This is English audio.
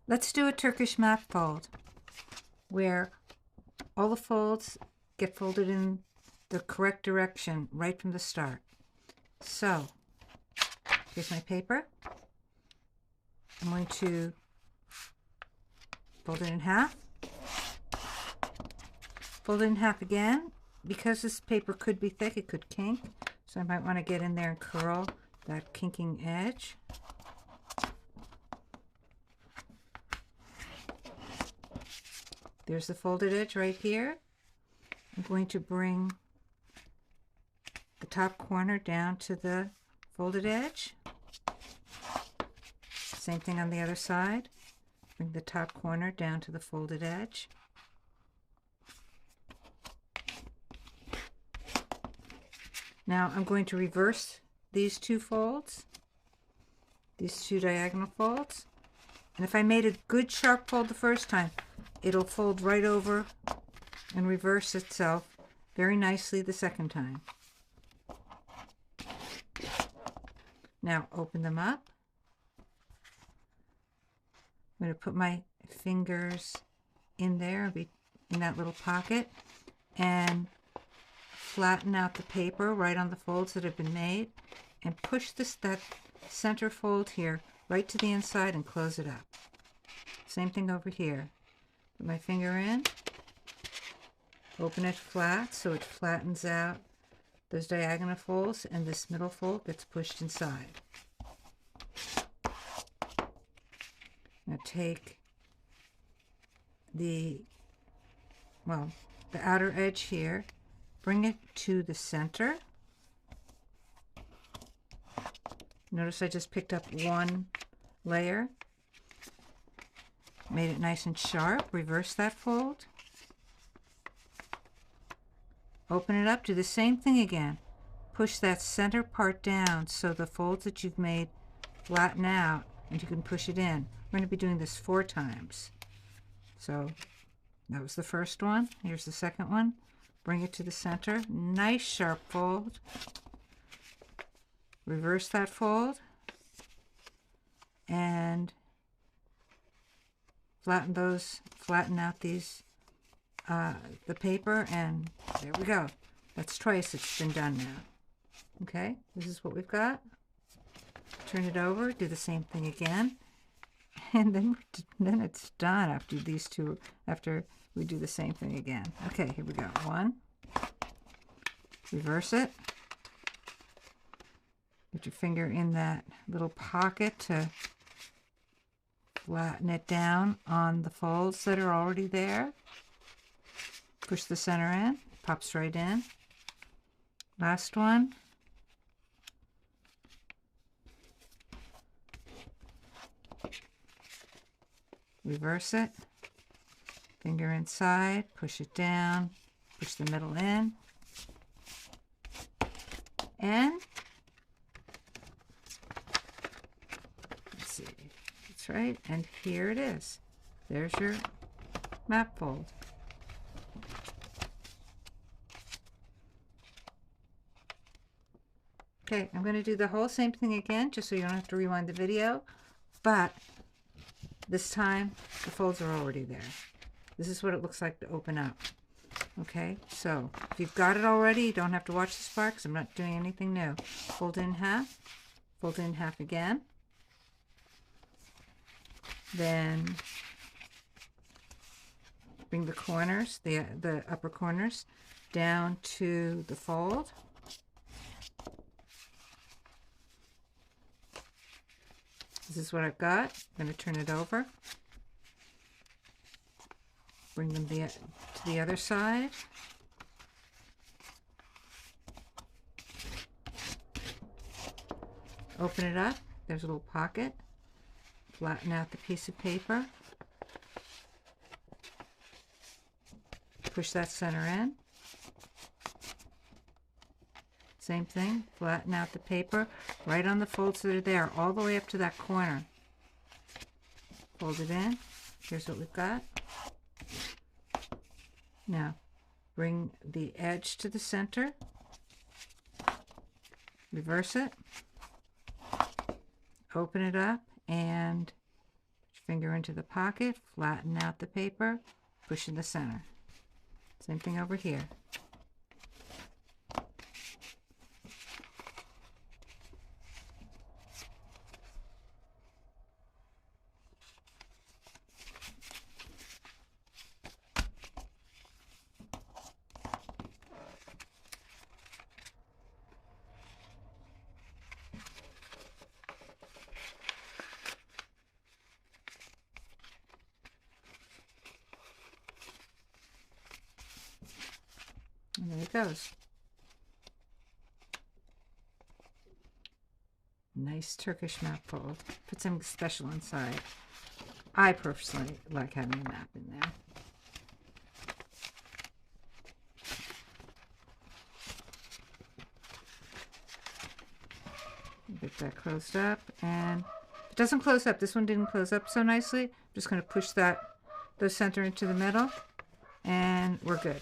Let's do a Turkish map fold where all the folds get folded in the correct direction right from the start. So here's my paper. I'm going to fold it in half. Fold it in half again. Because this paper could be thick, it could kink. So I might want to get in there and curl that kinking edge. There's the folded edge right here. I'm going to bring the top corner down to the folded edge. Same thing on the other side. Bring the top corner down to the folded edge. Now I'm going to reverse these two folds, these two diagonal folds. And if I made a good sharp fold the first time, it'll fold right over and reverse itself very nicely the second time. Now open them up. I'm going to put my fingers in there, in that little pocket, and flatten out the paper right on the folds that have been made, and push that center fold here right to the inside and close it up. Same thing over here. Put my finger in, open it flat so it flattens out those diagonal folds, and this middle fold gets pushed inside. Now take the outer edge here, bring it to the center. Notice I just picked up one layer, made it nice and sharp. Reverse that fold. Open it up, do the same thing again. Push that center part down so the folds that you've made flatten out and you can push it in. We're going to be doing this 4 times. So that was the first one. Here's the second one. Bring it to the center. Nice sharp fold. Reverse that fold. And flatten out these, the paper, and there we go. That's twice it's been done now. Okay, this is what we've got. Turn it over, do the same thing again. And then it's done after these two, after we do the same thing again. Okay, here we go. 1. Reverse it. Put your finger in that little pocket to flatten it down on the folds that are already there. Push the center in, pops right in. Last one. Reverse it. Finger inside, push it down, push the middle in. And let's see, that's right, and here it is. There's your map fold. Okay, I'm going to do the whole same thing again, just so you don't have to rewind the video, but this time the folds are already there. This is what it looks like to open up. Okay, so if you've got it already, you don't have to watch this part because I'm not doing anything new. Fold it in half, fold it in half again. Then bring the corners, the upper corners, down to the fold. This is what I've got. I'm going to turn it over. Bring them to the other side. Open it up. There's a little pocket. Flatten out the piece of paper. Push that center in. Same thing. Flatten out the paper right on the folds that are there, all the way up to that corner. Fold it in. Here's what we've got. Now, bring the edge to the center, reverse it, open it up, and finger into the pocket, flatten out the paper, push in the center. Same thing over here. And there it goes. Nice Turkish map fold. Put something special inside. I personally like having a map in there. Get that closed up, and if it doesn't close up, this one didn't close up so nicely. I'm just going to push the center into the middle, and we're good.